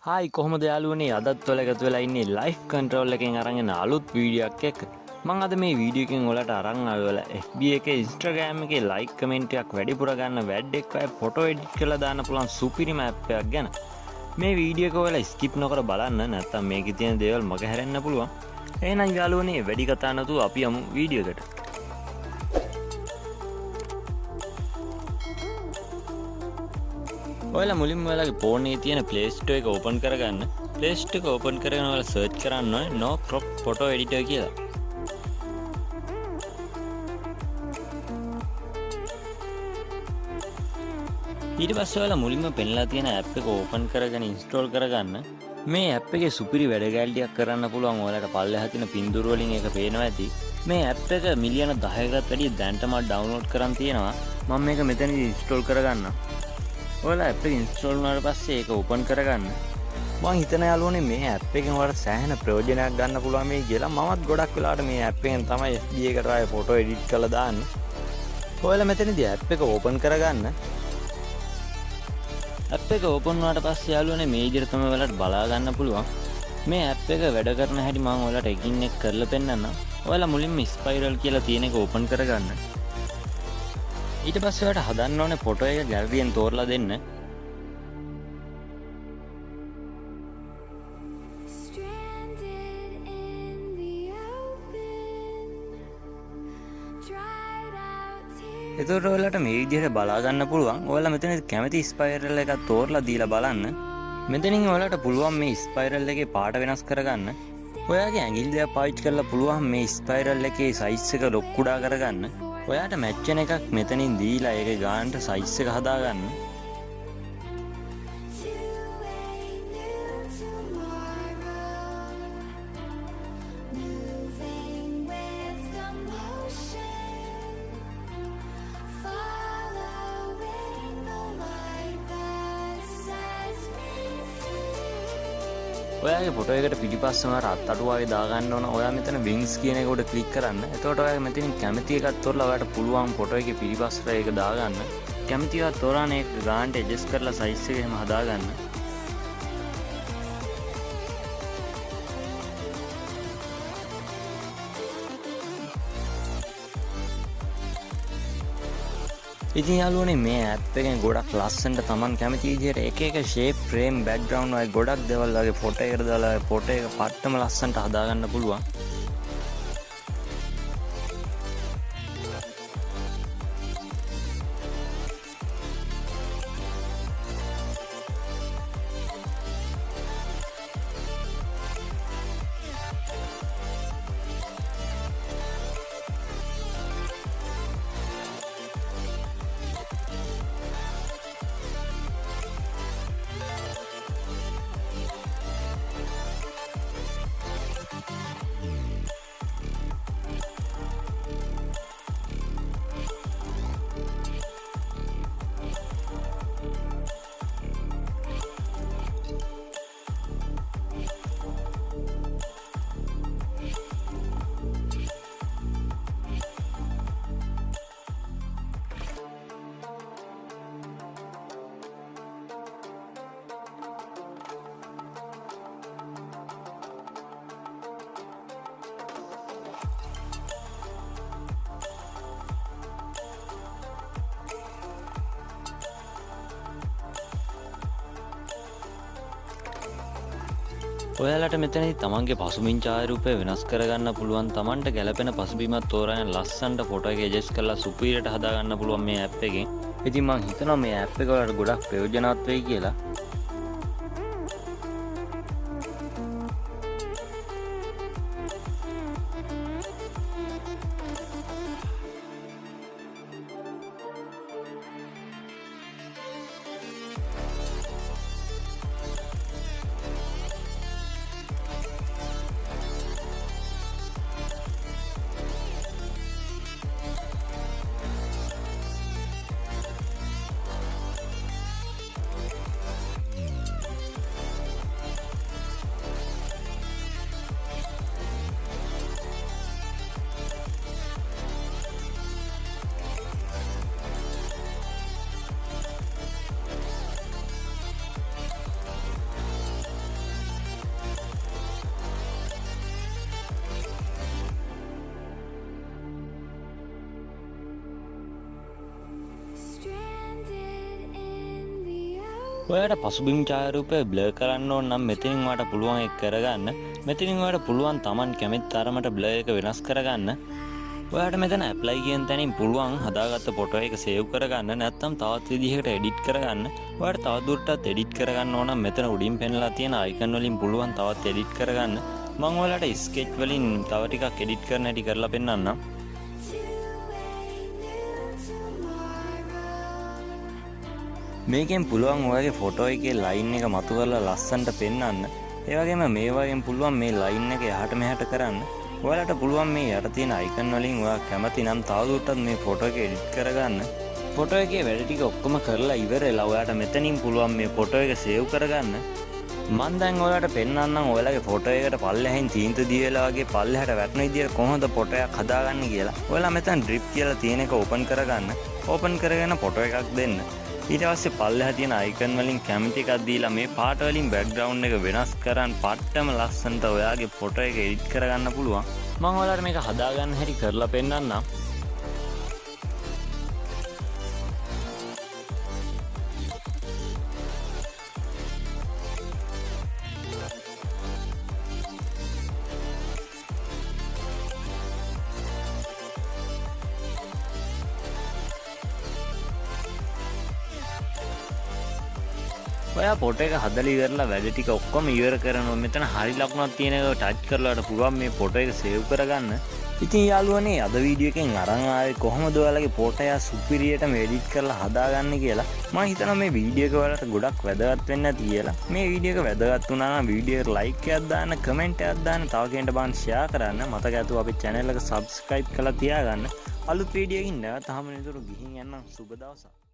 Hi කොහොමද යාළුවනේ අදත් ඔයාලා එකතු වෙලා ඉන්නේ ලයිෆ් කන්ට්‍රෝල් එකෙන් අරන් එන අලුත් වීඩියෝ එකක් එක්ක. මම අද මේ වීඩියෝ එකෙන් ඔයාලට අරන් ආවේ ඔයාලා FB එකේ Instagram එකේ ලයික් කමෙන්ට් එකක් වැඩිපුර ගන්න වැඩ් එක්ක අය ෆොටෝ එඩිට් කරලා දාන්න පුළුවන් සුපිරිම ඇප් එකක් ගැන. මේ වීඩියෝ එක ඔයාලා ස්කිප් නොකර බලන්න නැත්නම් මේකේ තියෙන දේවල් මග හැරෙන්න පුළුවන්. එහෙනම් යාළුවනේ වැඩි කතා නැතුව අපි යමු වීඩියෝ එකට. ඔයාලා මුලින්ම ඔයාලගේ ෆෝන් එකේ තියෙන Play Store එක ඕපන් කරගන්න. Play Store එක ඕපන් කරගෙන ඔයාලා සර්ච් කරන්න ඕනේ no crop photo editor කියලා. ඊට පස්සේ ඔයාලා මුලින්ම පෙන්ලා තියෙන app එක ඕපන් කරගෙන install කරගන්න. මේ app එකේ සුපිරි වැඩ ගැල්ටියක් කරන්න පුළුවන්. ඔයාලට පල්ලෙහා තියෙන පින්තූර වලින් ඒක පේනවා ඇති. මේ app එක මිලියන 10කටත් වැඩිය දැන්ටම download කරන් තියෙනවා. මම මේක මෙතනදී install කරගන්නම්. ඔයාලා app එක install වුණාට පස්සේ ඒක open කරගන්න. මම හිතන යාළුවනේ මේ app එකෙන් ඔයාලට සෑහෙන ප්‍රයෝජනයක් ගන්න පුළුවන් මේ කියලා. මමත් ගොඩක් වෙලාවට මේ app එකෙන් තමයි FB එකට ආයේ ෆොටෝ එඩිට් කරලා දාන්නේ. ඔයාලා මෙතනදී app එක open කරගන්න. app එක open වුණාට පස්සේ යාළුවනේ මේ විදිහට තමයි ඔයාලට බලා ගන්න පුළුවන්. මේ app එක වැඩ කරන හැටි මම ඔයාලට එකින් එක කරලා පෙන්නන්නම්. ඔයාලා මුලින්ම spiral කියලා තියෙන එක open කරගන්න. ඊට පස්සේ ඔයාලට හදන්න ඕනේ ෆොටෝ එක ගැලරියෙන් තෝරලා දෙන්න. එතකොට ඔයාලට මේ විදිහට බලා ගන්න පුළුවන්. ඔයාලා මෙතන කැමති ස්පයිරල් එකක් තෝරලා දීලා බලන්න. මෙතනින් ඔයාලට පුළුවන් මේ ස්පයිරල් එකේ පාට වෙනස් කරගන්න. ඔයාගේ ඇඟිලි දෙක පාවිච්චි කරලා පුළුවන් මේ ස්පයිරල් එකේ සයිස් එක ලොක් කුඩා කරගන්න. ඔයාට මැච් වෙන එකක් මෙතනින් දීලා ඒකේ ගානට සයිස් එක හදාගන්න. ඔයාගේ ෆොටෝ එකට පිටිපස්සම රත් අටුවාවේ දාගන්න ඕන. ඔයා මෙතන wings කියන එක උඩ ක්ලික් කරන්න. එතකොට ඔයා මෙතනින් කැමති එකක් තෝරලා ඔයාට පුළුවන් ෆොටෝ එකේ පිටිපස්සට ඒක දාගන්න. කැමති එකක් තෝරාන ඒක ගානට ඇඩ්ජස්ට් කරලා සයිස් එක එහෙම හදාගන්න. ඉතින් යාළුවනේ මේ app එකෙන් ගොඩක් ලස්සනට Taman කැමති විදිහට එක එක shape frame background වගේ ගොඩක් දේවල් වගේ ෆොටෝ එකට දාලා ෆොටෝ එක පට්ටම ලස්සනට හදාගන්න පුළුවන්. ඔයාලට මෙතනදී තමන්ගේ පසුබිම් ඡායාරූපය වෙනස් කරගන්න පුළුවන්. තමන්ට ගැළපෙන පසුබිමක් තෝරාගෙන ලස්සනට ෆොටෝ එක ඇඩ්ජස්ට් කරලා සුපිරියට හදාගන්න පුළුවන් මේ app එකෙන්. ඉතින් මම හිතනවා මේ app එක වලට ගොඩක් ප්‍රයෝජනවත් වෙයි කියලා. ඔයාලට පසුබිම් ඡායාරූපය බ්ලර් කරන්න ඕන නම් මෙතනින් ඔයාලට පුළුවන් ඒක කරගන්න. මෙතනින් ඔයාලට පුළුවන් Taman කැමති තරමට බ්ලර් එක වෙනස් කරගන්න. ඔයාලට මෙතන ඇප්ලයි කියන තැනින් පුළුවන් හදාගත්ත ෆොටෝ එක සේව් කරගන්න. නැත්නම් තවත් විදිහකට එඩිට් කරගන්න. ඔයාලට තවදුරටත් එඩිට් කරගන්න ඕන නම් මෙතන උඩින් පෙන්නලා තියෙන අයිකන් වලින් පුළුවන් තවත් එඩිට් කරගන්න. මම ඔයාලට ස්කෙච් වලින් තව ටිකක් එඩිට් කරන්න හැටි කරලා පෙන්නන්නම්. මේකෙන් පුළුවන් ඔයාගේ ෆොටෝ එකේ ලයින් එක මතු කරලා ලස්සනට පෙන්වන්න. ඒ වගේම මේ වගේම පුළුවන් මේ ලයින් එක එහාට මෙහාට කරන්න. ඔයාලට පුළුවන් මේ යට තියෙන අයිකන් වලින් ඔයා කැමති නම් තවදුරටත් මේ ෆොටෝ එක එඩිට් කරගන්න. ෆොටෝ එකේ වැඩ ටික ඔක්කොම කරලා ඉවරලා ඔයාලට මෙතනින් පුළුවන් මේ ෆොටෝ එක සේව් කරගන්න. මම දැන් ඔයාලට පෙන්වන්නම් ඔයාලගේ ෆොටෝ එකට පල්ලෙහින් තීන්ත දීලා වගේ පල්ලෙහාට වැටෙන විදියට කොහොමද ෆොටෝ එකක් හදාගන්නේ කියලා. ඔයාලා මෙතන ඩ්‍රිප් කියලා තියෙන එක ඕපන් කරගන්න. ඕපන් කරගෙන ෆොටෝ එකක් දෙන්න. ඊට පස්සේ පල්ලෙහා තියෙන අයිකන් වලින් කැමති එකක් දීලා මේ පාට වලින් බෑග්ග්‍රවුන්ඩ් එක වෙනස් කරන් පට්ටම ලස්සනට ඔයාගේ ෆොටෝ එක එඩිට් කරගන්න පුළුවන්. මම ඔයාලට මේක හදාගන්න හැටි කරලා පෙන්නන්නම්. ඔයා ෆොටෝ එක හදලා ඉවරලා වැඩ ටික ඔක්කොම ඉවර කරනවා. මෙතන හරි ලකුණක් තියෙන එක ටච් කරලාට පුළුවන් මේ ෆොටෝ එක සේව් කරගන්න. ඉතින් යාළුවනේ අද වීඩියෝ එකෙන් අරන් ආවේ කොහොමද ඔයාලගේ ෆොටෝ එක සුපිරියටම එඩිට් කරලා හදාගන්නේ කියලා. මම හිතනවා මේ වීඩියෝ එක ඔයාලට ගොඩක් වැදගත් වෙන්න ඇති කියලා. මේ වීඩියෝ එක වැදගත් වුණා නම් වීඩියෝ එකට ලයික් එකක් දාන්න, කමෙන්ට් එකක් දාන්න, තව කෙනෙක්ට බලන්න ෂෙයා කරන්න. මතක ඇතුව අපේ channel එක subscribe කරලා තියාගන්න. අලුත් වීඩියෝ එකකින් නැවත හමුවෙන තුරු ගිහින් යන්න සුබ දවසක්.